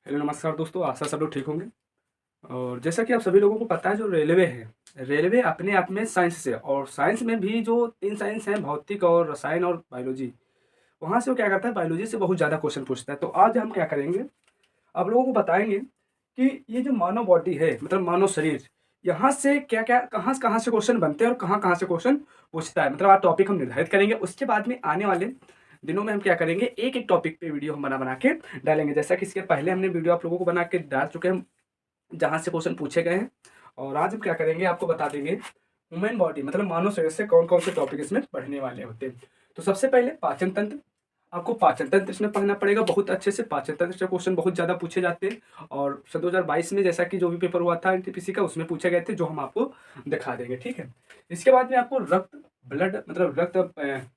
Hello नमस्कार दोस्तों, आशा सब लोग ठीक होंगे। और जैसा कि आप सभी लोगों को पता है, जो रेलवे है, रेलवे अपने आप में साइंस से, और साइंस में भी जो 3 साइंस हैं, भौतिक और रसायन और बायोलॉजी, वहाँ से वो क्या करता है, बायोलॉजी से बहुत ज़्यादा क्वेश्चन पूछता है। तो आज हम क्या करेंगे, आप लोगों को बताएँगे कि ये जो मानव बॉडी है, मतलब मानव शरीर, यहाँ से क्या-क्या, कहाँ से क्वेश्चन बनते हैं और कहाँ-कहाँ से क्वेश्चन पूछता है। मतलब आज टॉपिक हम निर्धारित करेंगे, उसके बाद में आने वाले दिनों में हम क्या करेंगे, एक-एक टॉपिक पे वीडियो हम बना-बना के डालेंगे। जैसा कि इसके पहले हमने वीडियो आप लोगों को बना के डाल चुके हैं, जहाँ से क्वेश्चन पूछे गए हैं। और आज हम क्या करेंगे, आपको बता देंगे ह्यूमन बॉडी मतलब मानव शरीर से कौन-कौन से टॉपिक इसमें पढ़ने वाले होते हैं। तो सबसे पहले पाचन तंत्र, आपको पाचन तंत्र इसमें पढ़ना पड़ेगा बहुत अच्छे से। पाचन तंत्र से क्वेश्चन बहुत ज़्यादा पूछे जाते हैं, और सन 2022 में जैसा कि जो भी पेपर हुआ था एनटीपीसी का, उसमें पूछे गए थे, जो हम आपको दिखा देंगे, ठीक है। इसके बाद में आपको रक्त ब्लड मतलब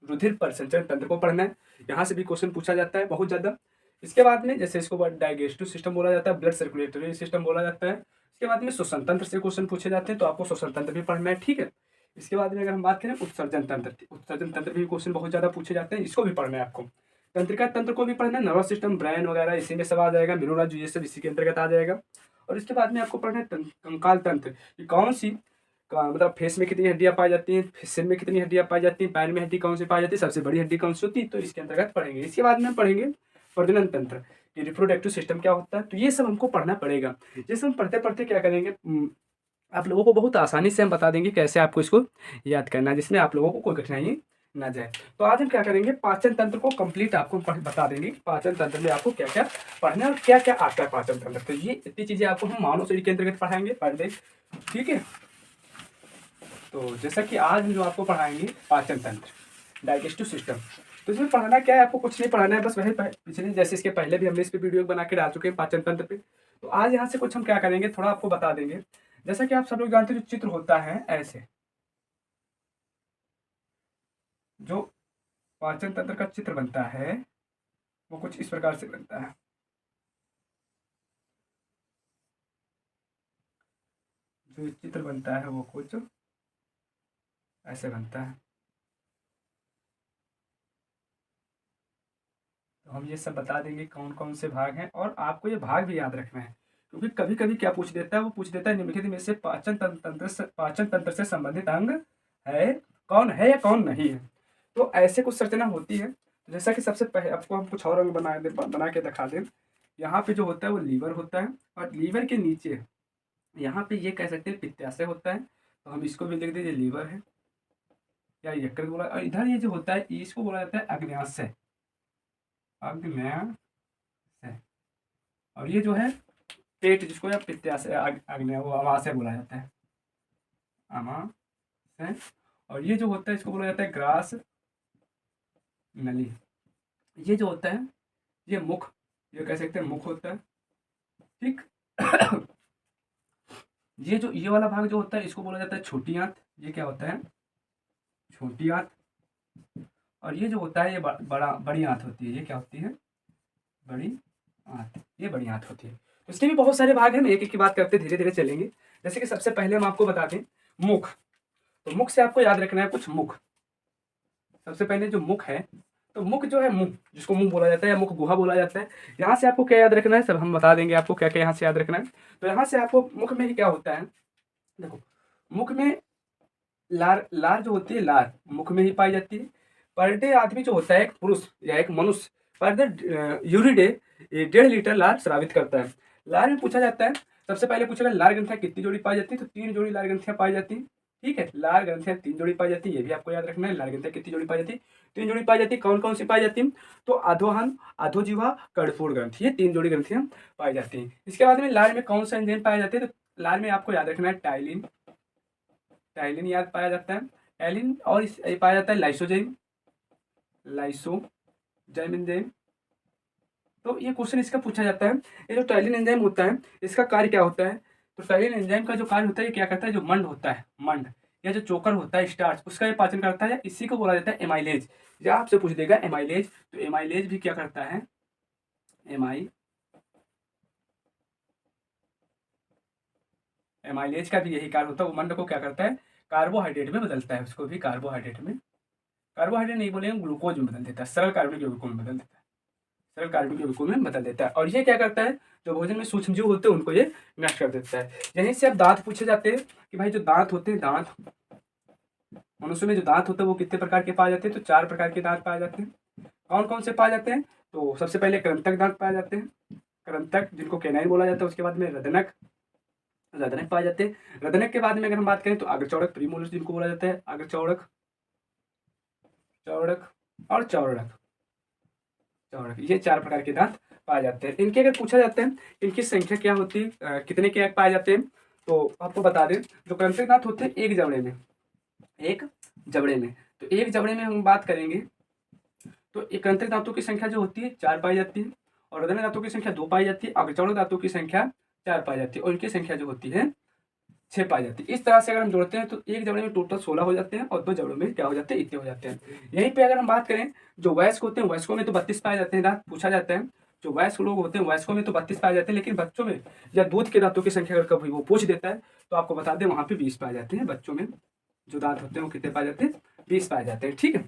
रुधिर परिसंचरण तंत्र को पढ़ना है। यहाँ से भी क्वेश्चन पूछा जाता है बहुत ज़्यादा। इसके बाद में जैसे इसको डाइजेस्टिव सिस्टम बोला जाता है, ब्लड सर्कुलेटरी सिस्टम बोला जाता है। इसके बाद में श्वसन तंत्र से क्वेश्चन पूछे जाते हैं, तो आपको श्वसन तंत्र भी पढ़ना है, ठीक है। इसके बाद में अगर हम बात करें उत्सर्जन तंत्र भी क्वेश्चन बहुत ज़्यादा पूछे जाते हैं, इसको भी पढ़ना है आपको। तंत्रिका तंत्र को भी पढ़ना है, नर्वस सिस्टम, ब्रेन वगैरह इसी में सब आ जाएगा, मिनोराज ये सब इसी के अंतर्गत आ जाएगा। और इसके बाद में आपको पढ़ना है कंकाल तंत्र, कि कौन सी मतलब फेस में कितनी हड्डियां पाई जाती हैं, सिर में कितनी हड्डियां पाई जाती हैं, पैर में हड्डी कौन सी पाई जाती है, सबसे बड़ी हड्डी कौन सी होती है, तो इसके अंतर्गत पढ़ेंगे। इसके बाद में हम पढ़ेंगे प्रजनन तंत्र, कि रिप्रोडक्टिव सिस्टम क्या होता है, तो ये सब हमको पढ़ना पड़ेगा। जैसे हम पढ़ते पढ़ते क्या करेंगे, आप लोगों को बहुत आसानी से हम बता देंगे कैसे आपको इसको याद करना है, जिसमें आप लोगों को कोई कठिनाई ना जाए। तो आज हम क्या करेंगे, पाचन तंत्र को कंप्लीट आपको बता देंगे कि पाचन तंत्र में आपको क्या क्या पढ़ना है और क्या क्या आता है पाचन तंत्र। तो ये इतनी चीज़ें आपको हम मानव शरीर के अंतर्गत पढ़ाएंगे पर डे, ठीक है। तो जैसा कि आज हम जो आपको पढ़ाएंगे पाचन तंत्र, डाइजेस्टिव सिस्टम, तो इसमें पढ़ाना क्या है, आपको कुछ नहीं पढ़ाना है, बस वही पिछले जैसे इसके पहले भी हमने इस पे वीडियो बना के डाल चुके हैं पाचन तंत्र पे। तो आज यहाँ से कुछ हम क्या करेंगे, थोड़ा आपको बता देंगे। जैसा कि आप सब लोग जानते हैं, जो चित्र होता है ऐसे, जो पाचन तंत्र का चित्र बनता है वो कुछ इस प्रकार से बनता है। जो चित्र बनता है वो कुछ ऐसे बनता है। तो हम ये सब बता देंगे कौन कौन से भाग हैं, और आपको ये भाग भी याद रखना है, क्योंकि कभी कभी क्या पूछ देता है, वो पूछ देता है निम्नलिखित में से पाचन तंत्र से संबंधित अंग है, कौन है या कौन नहीं है। तो ऐसे कुछ संरचना होती है। तो जैसा कि सबसे पहले आपको हम कुछ और अंग बना के दिखा दें। यहाँ पे जो होता है वो लीवर होता है, और लीवर के नीचे यहाँ पे ये कह सकते हैं पित्ताशय होता है, तो हम इसको भी लिख दीजिए लीवर है या यकृत बोला। और इधर ये जो होता है इसको बोला जाता है अग्न्याशय, अग्न्याशय। और ये जो है पेट, जिसको या पित्ताशय अग्न्या वो अमाशय बोला जाता है, अमाशय। और ये जो होता है इसको बोला जाता है ग्रास नली। ये जो होता है ये मुख, ये कह सकते हैं मुख होता है, ठीक। ये वाला भाग जो होता है इसको बोला जाता है छोटी आंत। ये क्या होता है, छोटी आंत। और ये जो होता है ये बड़ी आंत होती है। ये क्या होती है, बड़ी आंत। ये बड़ी आंत होती है। तो इसके भी बहुत सारे भाग हैं, हम एक एक की बात करते धीरे धीरे चलेंगे। जैसे कि सबसे पहले हम आपको बता दें मुख। तो मुख से आपको याद रखना है कुछ मुख। सबसे पहले जो मुख है, तो मुख जो है, मुंह जिसको मुंह बोला जाता है या मुख गुहा बोला जाता है, यहाँ से आपको क्या याद रखना है, सब हम बता देंगे आपको क्या क्या यहाँ से याद रखना है। तो यहाँ से आपको मुख में ही क्या होता है, देखो मुख में लार लार जो होती है, लार मुख में ही पाई जाती है। पर डे आदमी जो होता है, एक पुरुष या एक मनुष्य, per day Yuri day 1.5 litre लार स्रावित करता है। लार में पूछा जाता है, सबसे पहले पूछेगा लार ग्रंथियां कितनी जोड़ी पाई जाती है, तो 3 जोड़ी लार ग्रंथियां पाई जाती है, ठीक है। लार ग्रंथियां 3 जोड़ी पाई जाती है, ये भी आपको याद रखना है। लार ग्रंथियां कितनी जोड़ी पाई जाती है, 3 जोड़ी पाई जाती है। कौन कौन सी पाई जाती है, तो अधोहन, अधोजिह्वा, कर्णपूर ग्रंथि, ये 3 जोड़ी ग्रंथियां पाई जाती हैं। इसके बाद में लार में कौन सा एंजाइम पाया जाते हैं, तो लार में आपको याद रखना है टाइलिन, टाइलिन याद पाया जाता है, टाइलिन। और ये पाया जाता है लाइसोजाइम, लाइसोजाइम एंजाइम। तो ये क्वेश्चन इसका पूछा जाता है। ये जो टाइलिन एंजाइम होता है इसका कार्य क्या होता है, तो टाइलिन एंजाइम का जो कार्य होता है ये क्या करता है, जो मंड होता है, मंड या जो चोकर होता है स्टार्च, उसका ये पाचन करता है। इसी को बोला जाता है एमाइलेज। या आपसे पूछ देगा एमाइलेज, तो एमाइलेज भी क्या करता है, एमाइलेज का भी यही कार्य होता है। वो मंड को क्या करता है, कार्बोहाइड्रेट में बदलता है, उसको भी कार्बोहाइड्रेट नहीं बोलेंगे, ग्लूकोज में बदल देता है, सरल कार्बनिक यौगिकों में बदल देता है, सरल कार्बनिक यौगिकों में बदल देता है। और ये क्या करता है, जो भोजन में सूक्ष्म जीव होते हैं उनको ये नष्ट कर देता है। यहीं से अब दांत पूछे जाते हैं कि भाई जो दांत होते हैं, दांत मनुष्य में जो दांत होते हैं वो कितने प्रकार के पाए जाते हैं, तो 4 प्रकार के दांत पाए जाते हैं। कौन कौन से पाए जाते हैं, तो सबसे पहले कृंतक दांत पाए जाते हैं, कृंतक जिनको कैनाइन बोला जाता है। उसके बाद में रदनक, रदनक पाए जाते हैं। रदनक के बाद में अगर हम बात करें तो अग्रचौड़क, प्रीमोलर्स जिनको बोला जाता है, अग्रचौड़क, चौड़क और चौड़क, चौड़क, ये 4 प्रकार के दांत पाए जाते हैं। इनके अगर पूछा जाता है इनकी संख्या क्या होती है, कितने के पाए जाते हैं, तो आपको बता दें जो कृंतक दांत होते हैं एक जबड़े में, एक जबड़े में, तो एक जबड़े में हम बात करेंगे तो एक कृंतक दांतों की संख्या जो होती है 4 पाई जाती है, और रदनक दांतों की संख्या 2 पाई जाती है, अग्रचौड़क दांतों की संख्या 4 पाई जाती है, और इनकी संख्या जो होती है 6 पाई जाती है। इस तरह से अगर हम जोड़ते हैं तो एक जबड़े में टोटल 16 हो जाते हैं, और 2 जबड़ों में क्या हो जाते हैं, इतने हो जाते हैं। यहीं पे अगर हम बात करें जो वयस्क होते हैं, वयस्कों में तो 32 पाए जाते हैं दांत, पूछा जाता है जो वयस्क लोग होते हैं वयस्कों में तो 32 पाए जाते हैं, लेकिन बच्चों में या दूध के दांतों की संख्या अगर कभी वो पूछ देता है तो आपको बता दें वहाँ पे 20 पाए जाते हैं। बच्चों में जो दांत होते हैं वो कितने पाए जाते हैं, 20 पाए जाते हैं। ठीक है,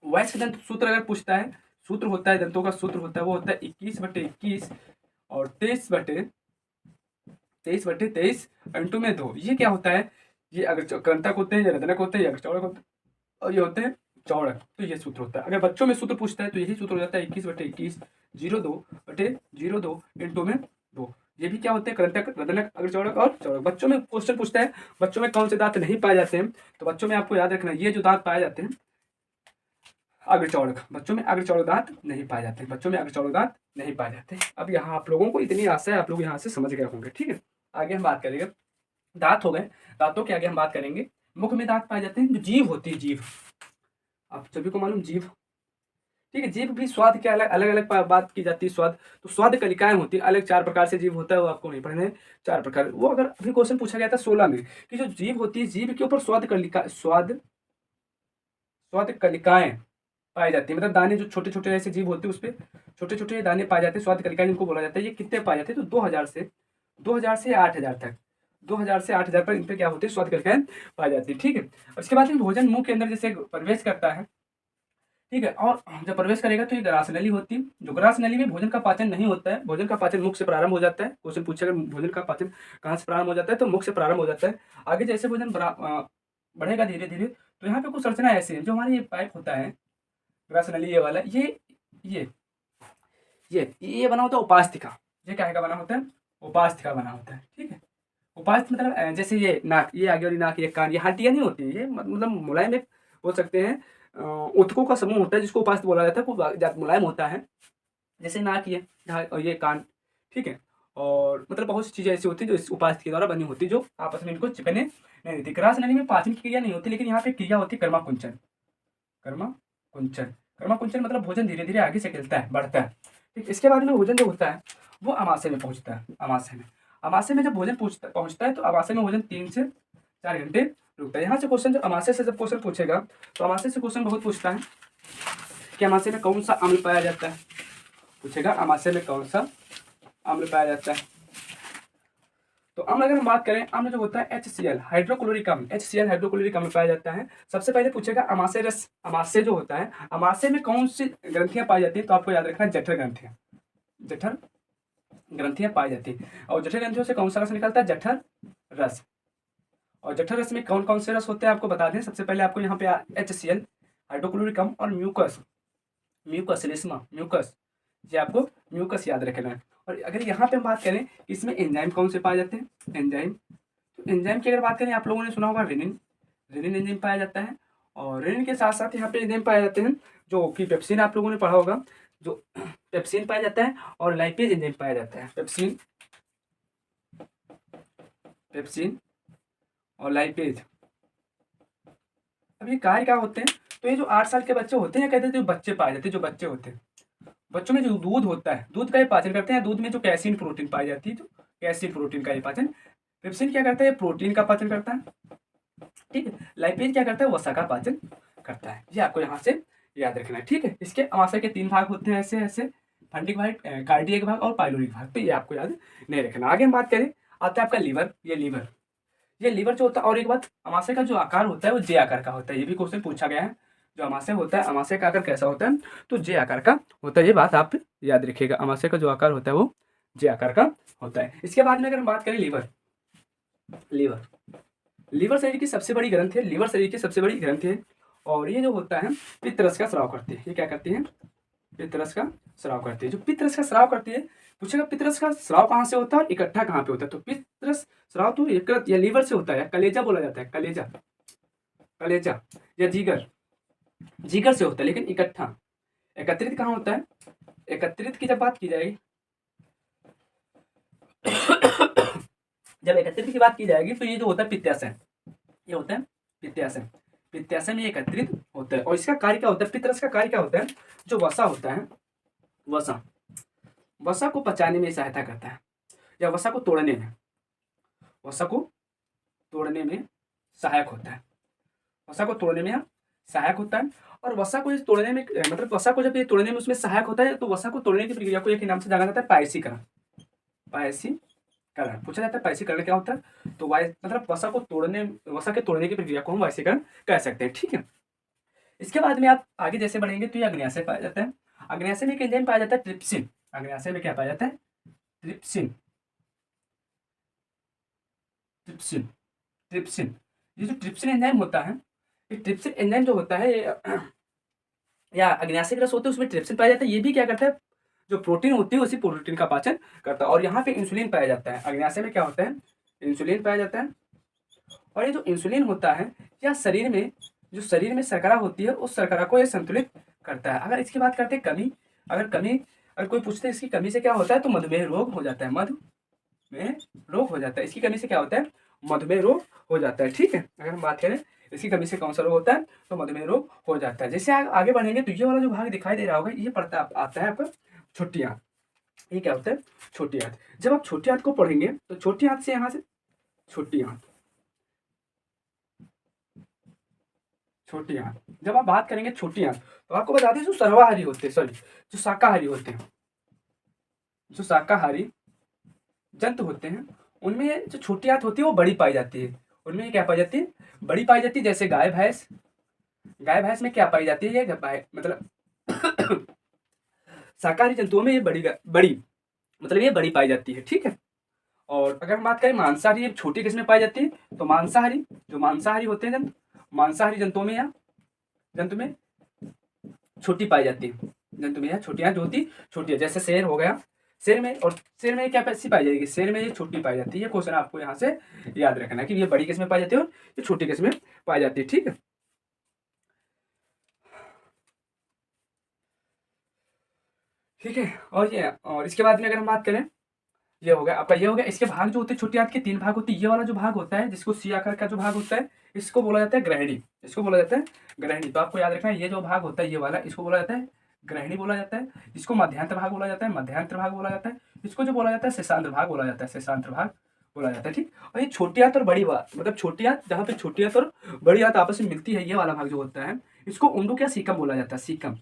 वयस्क दंत सूत्र अगर पूछता है, सूत्र होता है दंतों का सूत्र होता है वो होता है 21/21 और 23/23 इंटू में 2। ये क्या होता है, ये अगर कृंतक होते हैं, ये रदनक होते हैं, ये अग्रचौड़क होते हैं, और ये होते हैं चौड़क। तो ये सूत्र होता है। अगर बच्चों में सूत्र पूछता है तो यही सूत्र हो जाता है 21/21 02/02 इंटू में 2। ये भी क्या होते हैं, कृंतक, रदनक, अग्रचौड़क और चौड़क। बच्चों में क्वेश्चन पूछता है बच्चों में कौन से दांत नहीं पाए जाते हैं, तो बच्चों में आपको याद रखना ये जो दांत पाए जाते हैं अग्रचौड़क, बच्चों में अग्रचौड़क दांत नहीं पाए जाते, बच्चों में अग्रचौड़क दांत नहीं पाए जाते। अब यहाँ आप लोगों को इतनी आशा है आप लोग यहाँ से समझ गए होंगे। ठीक है, आगे हम बात करेंगे, दांत हो गए, दांतों के आगे हम बात करेंगे मुख में दांत पाए जाते हैं। जो जीभ होती है, जीभ आप सभी को मालूम, जीभ, ठीक है, जीभ भी स्वाद के अलग अलग अलग बात की जाती है। स्वाद, तो स्वाद कलिकाएं होती है अलग, 4 प्रकार से जीभ होता है, वो आपको नहीं पढ़ने, 4 प्रकार। वो अगर अभी क्वेश्चन पूछा गया था 16 में कि जो जीभ होती है, जीभ के ऊपर स्वाद कलिका, स्वाद कलिकाएं पाई जाती है, मतलब दाने जो छोटे छोटे ऐसे जीभ होते हैं उस पर छोटे छोटे दाने पाए जाते हैं, स्वाद कलिकाएं जिनको बोला जाता है। ये कितने पाए जाते हैं, तो 2000 से 8000 तक, 2000 से 8000 पर इन पे क्या होती है, स्वाद कलिकाएं पाई जाती है। ठीक है, उसके बाद में भोजन मुंह के अंदर जैसे प्रवेश करता है, ठीक है, और जब प्रवेश करेगा तो ये ग्रास नली होती है। जो ग्रास नली में भोजन का पाचन नहीं होता है, भोजन का पाचन मुख से प्रारंभ हो जाता है। क्वेश्चन पूछेगा भोजन का पाचन कहाँ से प्रारंभ हो जाता है, तो मुख से प्रारंभ हो जाता है। आगे जैसे भोजन बढ़ेगा धीरे धीरे, तो यहाँ पे कुछ संरचना ऐसी है, जो हमारे ये पाइप होता है ग्रास नली, ये वाला, ये ये बना होता है उपास्थिका। ये क्या बना होता है, उपास्थिका बना होता है। ठीक है, उपास्थि मतलब जैसे ये नाक, ये आगे वाली नाक, ये कान, ये हड्डियां नहीं होती, ये मतलब मुलायम एक बोल सकते हैं ऊतकों का समूह होता है जिसको उपास्थि बोला जाता है। वो ज्यादा मुलायम होता है, जैसे नाक, ये और ये कान। ठीक है, और मतलब बहुत सी चीजें ऐसी होती है जो इस उपास्थि के द्वारा बनी होती है, जो आपस में इनको चिपकने नहीं देती। ग्रास नली में पाचन की क्रिया नहीं होती, लेकिन यहाँ पे क्रिया होती है कर्माकुंचन। कर्माकुंचन, कर्माकुंचन मतलब भोजन धीरे धीरे आगे से गिरता है, बढ़ता है। ठीक, इसके बाद में भोजन जो होता है वो अमाशय में पहुंचता है। अमाशय में जब भोजन पहुंचता है तो अमाशय में भोजन 3 से 4 घंटे रुकता है। यहाँ से क्वेश्चन, जब अमाशय से जब क्वेश्चन पूछेगा तो अमाशय से क्वेश्चन बहुत पूछता है कि अमाशय में कौन सा अम्ल पाया जाता है, पूछेगा अमाशय में कौन सा अम्ल पाया जाता है। तो अम्ल अगर हम बात करें, अम्ल जो होता है HCl हाइड्रोक्लोरिक अम्ल, HCl हाइड्रोक्लोरिक अम्ल पाया जाता है। सबसे पहले पूछेगा अमाशय रस, अमाशय जो होता है, अमाशय में कौन सी ग्रंथियां पाई जाती है, तो आपको याद रखना है जठर ग्रंथियां, जठर ग्रंथियां पाई जाती है। और जठर ग्रंथियों से कौन सा रस निकलता है, जठर रस। और जठर रस में कौन कौन से रस होते हैं आपको बता दें। सबसे पहले आपको यहाँ पे HCl हाइड्रोक्लोरिक अम्ल और म्यूकस, म्यूकस, ये आपको म्यूकस याद रखना है। और अगर यहाँ पे हम बात करें इसमें एंजाइम कौन से पाए जाते हैं, एंजाइम, तो एंजाइम की अगर बात करें आप लोगों ने सुना होगा रेनिन, रेनिन एंजाइम पाया जाता है। और रेनिन के साथ साथ यहाँ पे एंजाइम पाए जाते हैं जो कि पेप्सिन, आप लोगों ने पढ़ा होगा, जो पेप्सिन पाया जाता है, और लाइपेज एंजाइम पाया जाता है। पेप्सिन और लाइपेज। अब ये कार्य क्या होते हैं, तो ये जो 8 साल के बच्चे होते हैं, कहते हैं जो बच्चे पाए जाते हैं, जो बच्चे होते हैं, बच्चों में जो दूध होता है, दूध का ये पाचन करते हैं। दूध में जो कैसीन प्रोटीन पाई जाती है, तो कैसीन प्रोटीन का ये पाचन। पेप्सिन क्या करता है, प्रोटीन का पाचन करता है। ठीक है, लाइपेज क्या करता है, वसा का पाचन करता है। ये आपको यहाँ से याद रखना है। ठीक है, इसके अमाशय के 3 भाग होते हैं, ऐसे ऐसे, फंडिक भाग, कार्डियक भाग और पाइलोरिक भाग। तो ये आपको याद नहीं रखना। आगे हम बात करें, आता है आपका लीवर। ये लीवर जो होता है, और एक बात, अमाशय का जो आकार होता है वो जे आकार का होता है। ये भी क्वेश्चन पूछा गया है, जो अमाशय होता है, अमाशय का आकार कैसा होता है? तो जे आकार का होता है। ये बात आप याद रखिएगा, अमाशय का जो आकार होता है वो जे आकार का होता है। इसके बाद में अगर हम बात करें लीवर, लीवर लीवर शरीर की सबसे बड़ी ग्रंथि है, लीवर शरीर की सबसे बड़ी ग्रंथि है। और ये जो होता है पित्तरस का स्राव करती है। ये क्या करती है? पित्तरस का स्राव करती है। जो पित्तरस का स्राव करती है, पूछेगा पित्तरस का स्राव कहाँ से होता है और इकट्ठा कहाँ पे होता है? तो पित्तरस स्राव तो यकृत या लीवर से होता है, कलेजा बोला जाता है, कलेजा, कलेजा या जिगर, जिगर से होता है। लेकिन इकट्ठा, एकत्रित कहाँ होता है? एकत्रित की जब बात की जाएगी जब एकत्रित की बात की जाएगी तो ये जो होता है पित्ताशय, ये होता है पित्ताशय। पित्ताशय में एकत्रित होता है। और इसका कार्य क्या होता है? पित्तरस का कार्य क्या होता है? जो वसा होता है, वसा, वसा को पचाने में सहायता करता है, या वसा को तोड़ने में, वसा को तोड़ने में सहायक होता है, वसा को तोड़ने में सहायक होता है। और वसा को इस तोड़ने में, मतलब वसा को जब ये तोड़ने में उसमें सहायक होता है, तो वसा को तोड़ने की प्रक्रिया को एक ही नाम से जाना जाता है, पायसीकरण। पायसीकरण पूछा जाता है, पायसीकरण क्या होता है? तो मतलब वसा को तोड़ने, वसा के तोड़ने की प्रक्रिया को हम वायसीकरण कह सकते हैं। ठीक है। इसके बाद में आप आगे जैसे बढ़ेंगे तो ये अग्न्याशय पाया जाता है। अग्न्याशय में एक एंजाइम पाया जाता है ट्रिप्सिन। अग्न्याशय में क्या पाया जाता है? Trypsin, trypsin, trypsin. ये जो ट्रिप्सिन एंजाइम होता है, ये ट्रिप्सिन एंजाइम जो होता है या अग्न्याशय रस होते हैं उसमें ट्रिप्सिन पाया जाता है। ये भी क्या करता है? जो प्रोटीन होती है उसी प्रोटीन का पाचन करता है। और यहाँ पे इंसुलिन पाया जाता है। अग्न्याशय में क्या होता है? इंसुलिन पाया जाता है। और ये जो इंसुलिन होता है, या शरीर में, जो शरीर में शर्करा होती है उस शर्करा को ये संतुलित करता है। अगर इसकी बात करते हैं कमी, अगर कोई पूछते हैं इसकी कमी से क्या होता है, तो मधुमेह रोग हो जाता है, मधुमेह रोग हो जाता है। इसकी कमी से क्या होता है? मधुमेह रोग हो जाता है। ठीक है। अगर हम बात करें इसकी कमी से कौन सा रोग होता है, तो मधुमेह रोग हो जाता है। जैसे आगे बढ़ेंगे तो ये वाला जो भाग दिखाई दे रहा होगा, ये पड़ता आता है आपका छोटी आंत। ये क्या होता है? छोटी आंत। जब आप छोटी आंत को पढ़ेंगे तो छोटी आंत से यहाँ से छोटी आंत, छोटी आंत, जब आप बात करेंगे छोटी आंत, तो आपको बता दें जो सर्वाहारी होते हैं, सॉरी, जो शाकाहारी होते हैं, जो शाकाहारी जंतु होते हैं, उनमें जो छोटी आंत होती है वो बड़ी पाई जाती है। उनमें क्या पाई जाती है? बड़ी पाई जाती है। जैसे गाय भैंस, गाय भैंस में क्या पाई जाती है? ये मतलब शाकाहारी जंतुओं में ये बड़ी मतलब ये बड़ी पाई जाती है। ठीक है। और अगर हम बात करें मांसाहारी, छोटी किस्में पाई जाती है, तो मांसाहारी, जो मांसाहारी होते हैं जंतु, मांसाहारी जंतुओं में या जंतु में छोटी पाई जाती है। जंतु में यह छोटियाँ जो होती छोटी है। जैसे शेर हो गया, शेर में, और शेर में क्या पैसी पाई जाएगी? शेर में ये छोटी पाई जाती है। ये क्वेश्चन आपको यहाँ से याद रखना है कि ये बड़ी किस्में पाई जाती है और ये छोटी किस्में पाई जाती है। ठीक है। ठीक है। और इसके बाद में अगर हम बात करें, ये हो गया आपका, ये हो गया। इसके भाग जो होते हैं छोटी आंत के 3 भाग होते हैं। ये वाला जो भाग होता है जिसको सी आकार का जो भाग होता है, इसको बोला जाता है ग्रहणी, इसको बोला जाता है ग्रहणी। तो आपको याद रखना है, ये जो भाग होता है ये वाला, इसको बोला जाता है ग्रहणी बोला जाता है। इसको मध्यांतर भाग बोला जाता है, मध्यांतर भाग बोला जाता है। इसको जो बोला जाता है शेषांत्र भाग बोला जाता है, शेषांत्र भाग बोला जाता है। ठीक। और ये छोटी आंत और बड़ी बात, मतलब छोटी आंत, जहाँ पे छोटी आंत और बड़ी आंत आपस में मिलती है, ये वाला भाग जो होता है, इसको उंडुक या सीकम बोला जाता है। सीकम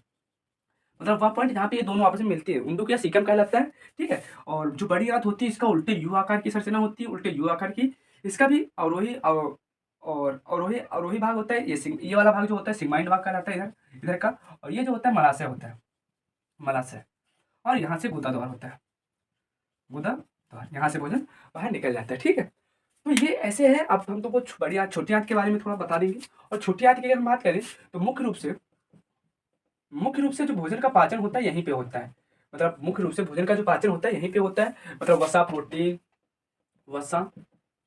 मतलब वह पॉइंट जहाँ पे ये दोनों आपस में मिलती है, उंडुक या सीकम कहलाता है। ठीक है। और जो बड़ी आंत होती है, इसका उल्टे यू आकार की संरचना होती है, उल्टे यू आकार की। इसका भी अवरोही और अवरोही अवरोही भाग होता है। ये वाला भाग जो होता है सिग्माइंड भाग कहलाता है, इधर इधर का। और ये जो होता है मलाशय होता है, मलाशय। और यहाँ से गुदा द्वार होता है, गुदा द्वार, यहाँ से भोजन बाहर निकल जाता है। ठीक है। तो ये ऐसे है। अब हम तुमको बड़ी आंत, छोटी आंत के बारे में थोड़ा बता देंगे। और छोटी आंत की अगर हम बात करें तो मुख्य रूप से जो भोजन का पाचन होता है यहीं पे होता है। मतलब मुख्य रूप से भोजन का जो पाचन होता है यहीं पे होता है। मतलब वसा,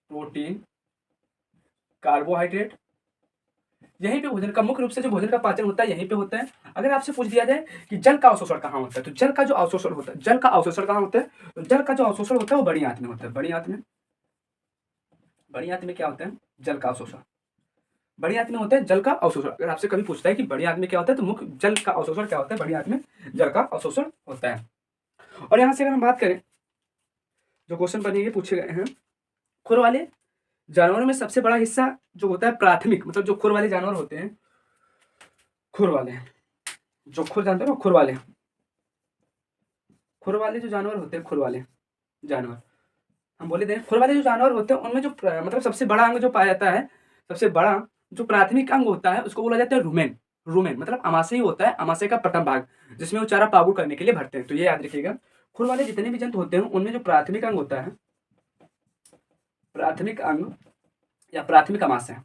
प्रोटीन, कार्बोहाइड्रेट, यहीं पे भोजन का, मुख्य रूप से जो भोजन का पाचन होता है यहीं पे होता है। अगर आपसे पूछ दिया जाए कि जल का अवशोषण कहाँ होता है, तो जल का जो अवशोषण होता है, जल का अवशोषण कहाँ होता है? तो जल का जो अवशोषण होता है वो बड़ी आंत में होता है। बड़ी आंत में क्या होता है? जल का अवशोषण बड़ी आंत में होता है, जल का अवशोषण। अगर आपसे कभी पूछता है कि बड़ी आंत में क्या होता है, तो मुख्य जल का अवशोषण क्या होता है? बड़ी आंत में जल का अवशोषण होता है। और यहाँ से अगर हम बात करें, जो क्वेश्चन बनेंगे पूछे गए हैं, खुर वाले जानवरों में सबसे बड़ा हिस्सा जो होता है प्राथमिक, मतलब जो खुर वाले जानवर होते हैं, खुर वाले, जो खुर जानते हो ना, खुर वाले जो जानवर होते हैं, खुर वाले जानवर, हम बोले थे खुर वाले जो जानवर होते हैं उनमें जो मतलब सबसे बड़ा अंग जो पाया जाता है, सबसे बड़ा जो प्राथमिक अंग होता है उसको बोला जाता है रुमेन। रुमेन मतलब अमाशय ही होता है, अमाशय का प्रथम भाग, जिसमें वो चारा पागुर करने के लिए भरते हैं। तो ये याद रखिएगा। खुर वाले जितने भी जंतु होते हैं उनमें जो प्राथमिक अंग होता है, प्राथमिक अंग या प्राथमिक अमाशय,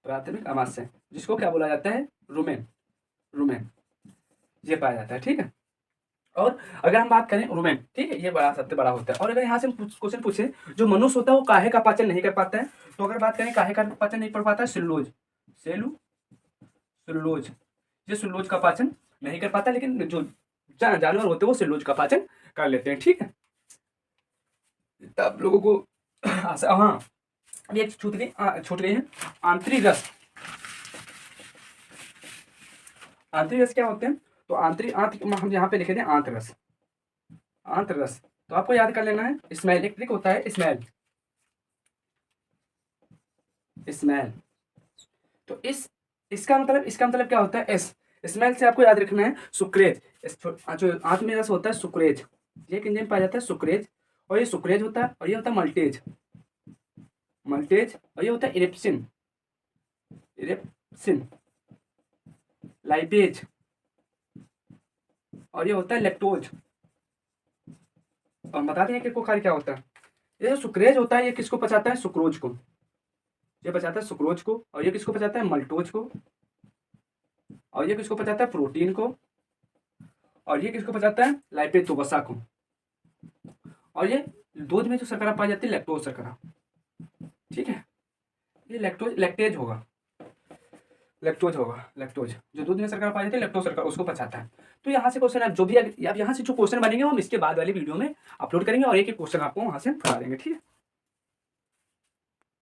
प्राथमिक अमाशय जिसको क्या बोला जाता है, रुमेन, रुमेन, ये पाया जाता है। ठीक है। और अगर हम बात करें रुमेन, ठीक है, ये बड़ा सबसे बड़ा होता है। और अगर यहाँ से हम क्वेश्चन पूछे जो मनुष्य होता है वो काहे का पाचन नहीं कर पाता है, तो अगर बात करें काहे का पाचन नहीं कर पाता है, सेलुलोज, सेलुलोज, ये सेलुलोज का पाचन नहीं कर पाता, लेकिन जो जानवर होते हैं वो सेलुलोज का पाचन कर लेते हैं। ठीक है। तब लोगों को हाँ अब ये छूट गई है आंतरिक रस। आंतरिक रस क्या होते हैं, तो आंतरिक हम यहाँ पे लिखे थे आंतरस, आंतरस। तो आपको याद कर लेना है, स्मेल एक ट्रिक होता है, स्मेल, स्मेल। तो इसका मतलब क्या होता है, एस, स्मेल से आपको याद रखना है सुक्रेज, जो आंत में रस होता है सुक्रेज, ये एक एंजाइम पाया जाता है सुक्रेज, और ये सुक्रेज होता है, और ये होता है मल्टेज, मल्टेज, और ये होता है इरिप्सिन, इरिप्सिन, लाइपेज, और ये होता है लैक्टोज। और बता दें कि को कार्य क्या होता है, ये जो सुक्रेज होता है ये किसको पचाता है, सुक्रोज को, ये पचाता है सुक्रोज को, और ये किसको पचाता है, मल्टोज को, और ये किसको पचाता है, प्रोटीन को, और ये किसको पचाता है, लाइपेज तो वसा को। और ये दूध में जो शर्करा पाई जाती है लैक्टोज शर्करा। ठीक है। ये लैक्टेज होगा, लैक्टोज होगा, लैक्टोज जो दूध में शर्करा पाई जाती है लैक्टोज शर्करा उसको पचाता है। तो यहाँ से क्वेश्चन आप जो भी आप यहाँ से जो क्वेश्चन बनेंगे हम इसके बाद वाली वीडियो में अपलोड करेंगे, और एक एक क्वेश्चन आपको वहाँ से करा देंगे। ठीक है।